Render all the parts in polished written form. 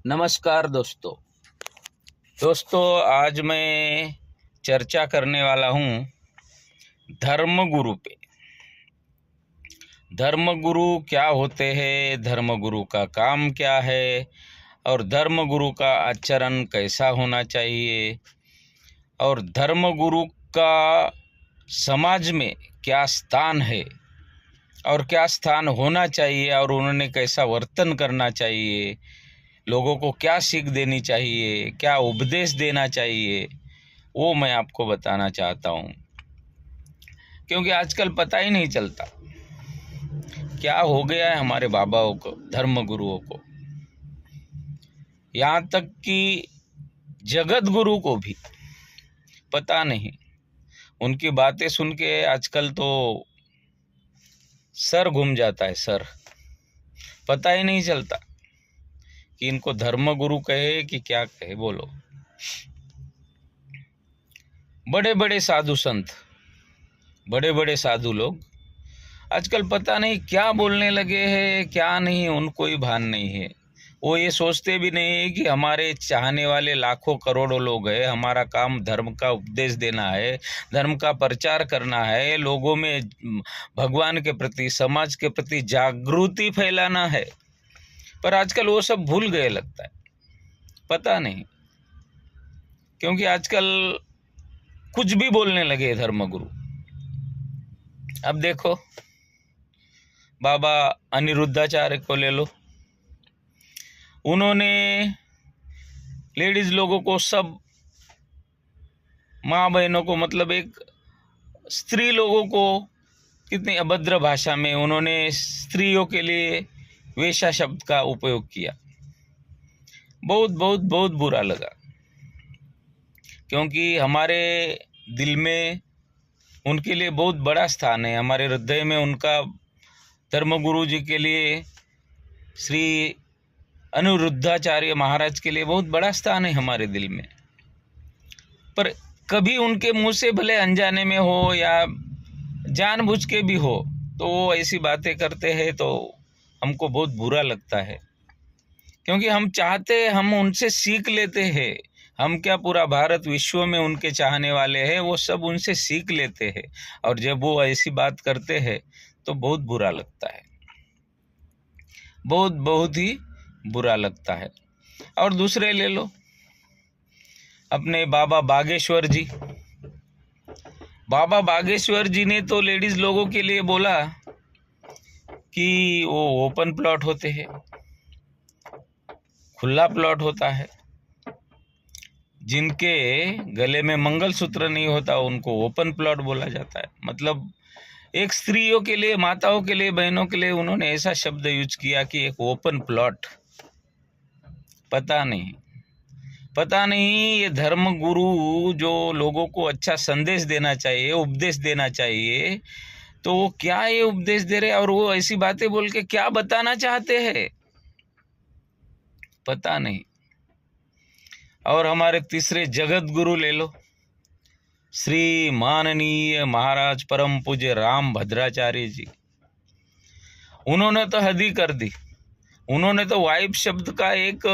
नमस्कार दोस्तों, आज मैं चर्चा करने वाला हूँ धर्मगुरु पे। धर्मगुरु क्या होते हैं, धर्मगुरु का काम क्या है और धर्मगुरु का आचरण कैसा होना चाहिए और धर्मगुरु का समाज में क्या स्थान है और क्या स्थान होना चाहिए और उन्होंने कैसा वर्तन करना चाहिए, लोगों को क्या सीख देनी चाहिए, क्या उपदेश देना चाहिए, वो मैं आपको बताना चाहता हूँ। क्योंकि आजकल पता ही नहीं चलता क्या हो गया है हमारे बाबाओं को, धर्मगुरुओं को। यहाँ तक कि जगत गुरु को भी पता नहीं। उनकी बातें सुन के आजकल तो सर घूम जाता है, सर। पता ही नहीं चलता कि इनको धर्मगुरु कहे कि क्या कहे। बोलो, बड़े बड़े साधु संत, बड़े बड़े साधु लोग आजकल पता नहीं क्या बोलने लगे हैं, क्या नहीं, उनको ही भान नहीं है। वो ये सोचते भी नहीं है कि हमारे चाहने वाले लाखों करोड़ों लोग हैं, हमारा काम धर्म का उपदेश देना है, धर्म का प्रचार करना है, लोगों में भगवान के प्रति, समाज के प्रति जागृति फैलाना है। पर आजकल वो सब भूल गए लगता है, पता नहीं। क्योंकि आजकल कुछ भी बोलने लगे धर्मगुरु। अब देखो, बाबा अनिरुद्धाचार्य को ले लो। उन्होंने लेडीज लोगों को, सब माँ बहनों को, मतलब एक स्त्री लोगों को कितनी अभद्र भाषा में उन्होंने स्त्रियों के लिए वेश्या शब्द का उपयोग किया। बहुत बहुत बहुत बुरा लगा। क्योंकि हमारे दिल में उनके लिए बहुत बड़ा स्थान है, हमारे हृदय में उनका, धर्मगुरु जी के लिए, श्री अनिरुद्धाचार्य महाराज के लिए बहुत बड़ा स्थान है हमारे दिल में। पर कभी उनके मुंह से, भले अनजाने में हो या जानबूझ के भी हो, तो वो ऐसी बातें करते हैं तो हमको बहुत बुरा लगता है। क्योंकि हम चाहते, हम उनसे सीख लेते हैं। हम क्या, पूरा भारत विश्व में उनके चाहने वाले हैं, वो सब उनसे सीख लेते हैं। और जब वो ऐसी बात करते हैं तो बहुत बुरा लगता है, बहुत बहुत ही बुरा लगता है। और दूसरे ले लो, अपने बाबा बागेश्वर जी। बाबा बागेश्वर जी ने तो लेडीज लोगों के लिए बोला कि वो ओपन प्लॉट होते हैं, खुला प्लॉट होता है। जिनके गले में मंगलसूत्र नहीं होता उनको ओपन प्लॉट बोला जाता है। मतलब एक स्त्रियों के लिए, माताओं के लिए, बहनों के लिए उन्होंने ऐसा शब्द यूज किया कि एक ओपन प्लॉट। पता नहीं ये धर्मगुरु जो लोगों को अच्छा संदेश देना चाहिए, उपदेश देना चाहिए, तो वो क्या ये उपदेश दे रहे और वो ऐसी बातें बोल के क्या बताना चाहते हैं, पता नहीं। और हमारे तीसरे जगत गुरु ले लो, श्री माननीय महाराज परम पूज्य राम भद्राचार्य जी। उन्होंने तो हद ही कर दी। उन्होंने तो वाइफ शब्द का एक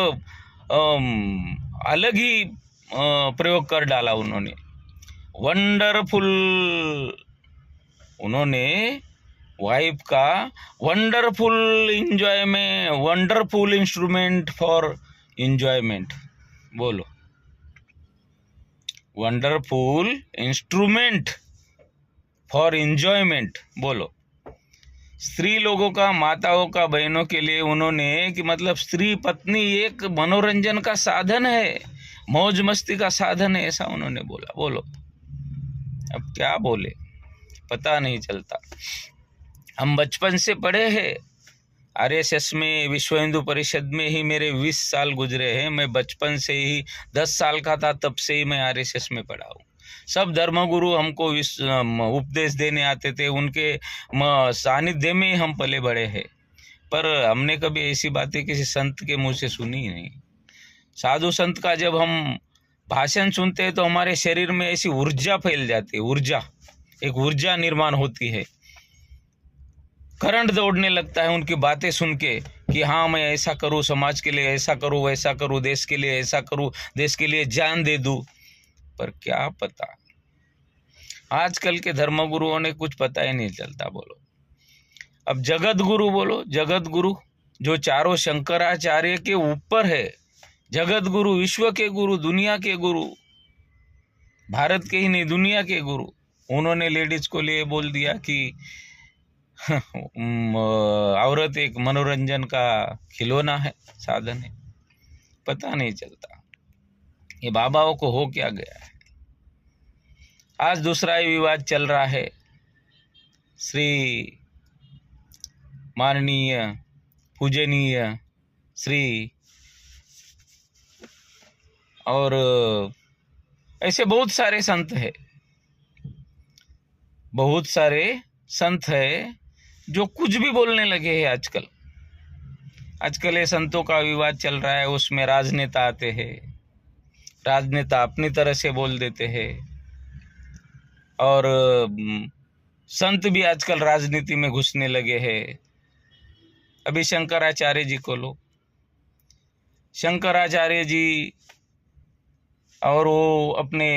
अलग ही प्रयोग कर डाला। उन्होंने वंडरफुल, उन्होंने वाइफ का wonderful enjoyment, wonderful instrument for enjoyment. बोलो, वंडरफुल इंस्ट्रूमेंट फॉर इंजॉयमेंट। बोलो, स्त्री लोगों का, माताओं का, बहनों के लिए उन्होंने, कि मतलब स्त्री पत्नी एक मनोरंजन का साधन है, मौज मस्ती का साधन है, ऐसा उन्होंने बोला। बोलो, अब क्या बोले, पता नहीं चलता। हम बचपन से पढ़े हैं आरएसएस में, विश्व हिंदू परिषद में ही मेरे 20 साल गुजरे हैं। मैं बचपन से ही 10 साल का था तब से ही मैं आरएसएस में पढ़ा हूँ। सब धर्मगुरु हमको उपदेश देने आते थे, उनके सानिध्य में हम पले बड़े हैं। पर हमने कभी ऐसी बातें किसी संत के मुंह से सुनी ही नहीं। साधु संत का जब हम भाषण सुनते हैं तो हमारे शरीर में ऐसी ऊर्जा फैल जाती है, ऊर्जा, एक ऊर्जा निर्माण होती है। करंट दौड़ने लगता है उनकी बातें सुन के कि कि हाँ मैं ऐसा करूँ, समाज के लिए ऐसा करूँ, वैसा करूँ, देश के लिए ऐसा करूँ, देश के लिए जान दे दूँ। पर क्या पता, आजकल के धर्मगुरुओं ने कुछ पता ही नहीं चलता। बोलो अब जगत गुरु, बोलो जगत गुरु जो चारों शंकराचार्य के ऊपर है, जगत गुरु, विश्व के गुरु, दुनिया के गुरु, भारत के ही नहीं दुनिया के गुरु, उन्होंने लेडीज को लिए बोल दिया कि औरत एक मनोरंजन का खिलौना है, साधन है। पता नहीं चलता ये बाबाओं को हो क्या गया है। आज दूसरा ही विवाद चल रहा है। श्री माननीय पूजनीय श्री और ऐसे बहुत सारे संत है, बहुत सारे संत है जो कुछ भी बोलने लगे हैं आजकल। आजकल ये संतों का विवाद चल रहा है, उसमें राजनेता आते हैं, राजनेता अपनी तरह से बोल देते हैं, और संत भी आजकल राजनीति में घुसने लगे हैं। अभी शंकराचार्य जी को लो, शंकराचार्य जी और वो अपने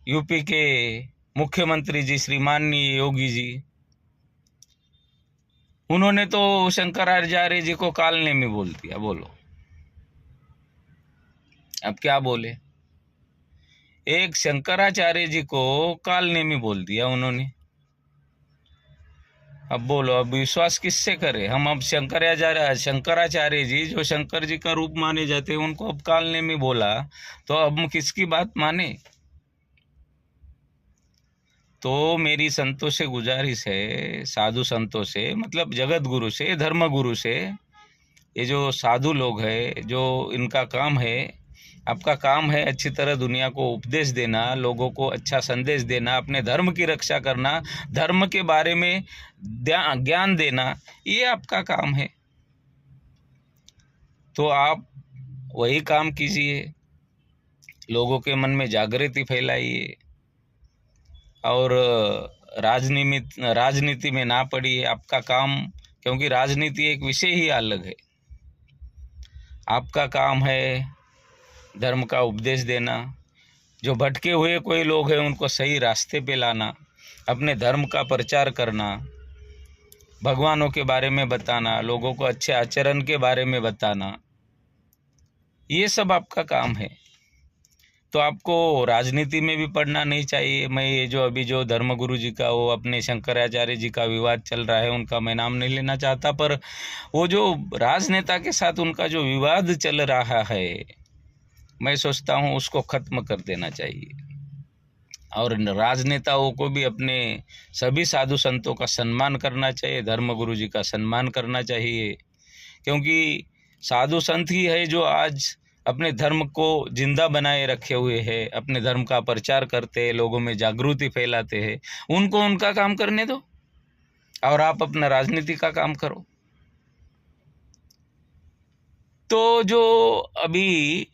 यूपी के मुख्यमंत्री जी श्री माननीय योगी जी, उन्होंने तो शंकराचार्य जी को कालने में बोल दिया। बोलो अब क्या बोले, एक शंकराचार्य जी को कालने में बोल दिया उन्होंने। अब बोलो अब विश्वास किससे करें हम? अब शंकराचार्य जी जो शंकर जी का रूप माने जाते हैं, उनको अब कालने में बोला तो अब हम किसकी बात माने? तो मेरी संतों से गुजारिश है, साधु संतों से, मतलब जगत गुरु से, धर्म गुरु से, ये जो साधु लोग हैं, जो इनका काम है, आपका काम है अच्छी तरह दुनिया को उपदेश देना, लोगों को अच्छा संदेश देना, अपने धर्म की रक्षा करना, धर्म के बारे में ज्ञान देना, ये आपका काम है। तो आप वही काम कीजिए, लोगों के मन में जागृति फैलाइए और राजनीति में ना पड़िए। आपका काम, क्योंकि राजनीति एक विषय ही अलग है, आपका काम है धर्म का उपदेश देना, जो भटके हुए कोई लोग हैं उनको सही रास्ते पे लाना, अपने धर्म का प्रचार करना, भगवानों के बारे में बताना, लोगों को अच्छे आचरण के बारे में बताना, ये सब आपका काम है। तो आपको राजनीति में भी पढ़ना नहीं चाहिए। मैं ये जो अभी जो धर्म गुरु जी का, वो अपने शंकराचार्य जी का विवाद चल रहा है, उनका मैं नाम नहीं लेना चाहता, पर वो जो राजनेता के साथ उनका जो विवाद चल रहा है, मैं सोचता हूँ उसको ख़त्म कर देना चाहिए। और राजनेताओं को भी अपने सभी साधु संतों का सम्मान करना चाहिए, धर्म गुरु जी का सम्मान करना चाहिए, क्योंकि साधु संत ही है जो आज अपने धर्म को जिंदा बनाए रखे हुए हैं, अपने धर्म का प्रचार करते हैं, लोगों में जागृति फैलाते हैं। उनको उनका काम करने दो और आप अपना राजनीति का काम करो। तो जो अभी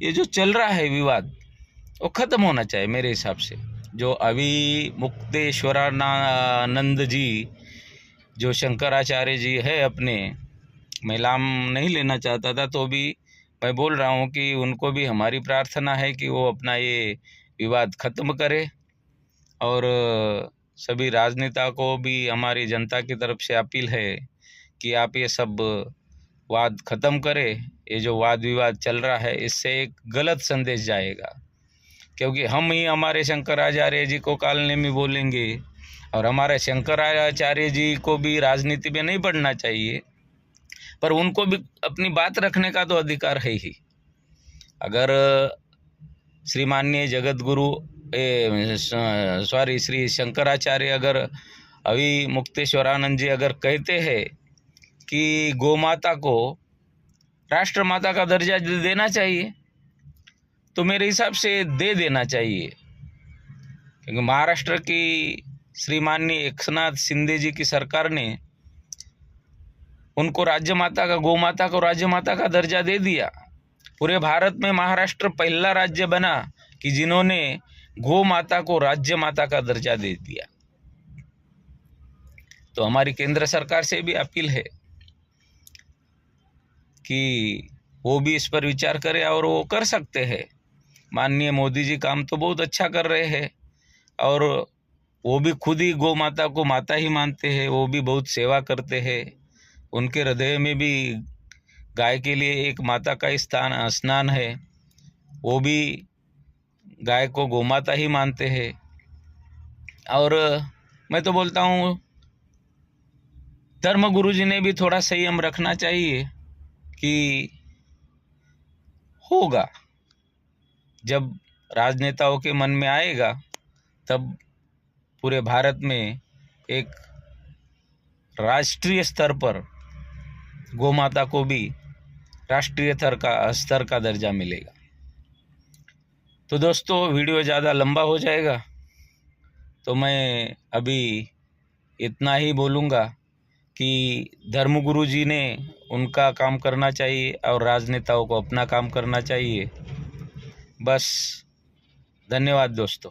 ये जो चल रहा है विवाद, वो ख़त्म होना चाहिए मेरे हिसाब से। जो अभी मुक्तेश्वरानंद जी जो शंकराचार्य जी है अपने, मैं नाम नहीं लेना चाहता था तो भी मैं बोल रहा हूँ कि उनको भी हमारी प्रार्थना है कि वो अपना ये विवाद ख़त्म करे, और सभी राजनेता को भी हमारी जनता की तरफ से अपील है कि आप ये सब वाद ख़त्म करें। ये जो वाद विवाद चल रहा है, इससे एक गलत संदेश जाएगा, क्योंकि हम ही हमारे शंकराचार्य जी को कालने में बोलेंगे, और हमारे शंकराचार्य जी को भी राजनीति में नहीं पढ़ना चाहिए, पर उनको भी अपनी बात रखने का तो अधिकार है ही। अगर श्रीमाननीय जगत गुरु श्री शंकराचार्य अगर अभी मुक्तेश्वरानंद जी अगर कहते हैं कि गौ माता को राष्ट्र माता का दर्जा देना चाहिए, तो मेरे हिसाब से दे देना चाहिए, क्योंकि महाराष्ट्र की श्रीमाननीय एकनाथ शिंदे जी की सरकार ने उनको राज्य माता का, गौ माता को राज्य माता का दर्जा दे दिया। पूरे भारत में महाराष्ट्र पहला राज्य बना कि जिन्होंने गौ माता को राज्य माता का दर्जा दे दिया। तो हमारी केंद्र सरकार से भी अपील है कि वो भी इस पर विचार करें और वो कर सकते हैं। माननीय मोदी जी काम तो बहुत अच्छा कर रहे हैं और वो भी खुद ही गौ माता को माता ही मानते हैं, वो भी बहुत सेवा करते हैं। उनके हृदय में भी गाय के लिए एक माता का स्नान है, वो भी गाय को गौ माता ही मानते हैं। और मैं तो बोलता हूँ धर्म गुरु जी ने भी थोड़ा संयम रखना चाहिए कि होगा, जब राजनेताओं के मन में आएगा तब पूरे भारत में एक राष्ट्रीय स्तर पर गोमाता को भी राष्ट्रीय स्तर का दर्जा मिलेगा। तो दोस्तों वीडियो ज़्यादा लंबा हो जाएगा, तो मैं अभी इतना ही बोलूँगा कि धर्मगुरु जी ने उनका काम करना चाहिए और राजनेताओं को अपना काम करना चाहिए। बस, धन्यवाद दोस्तों।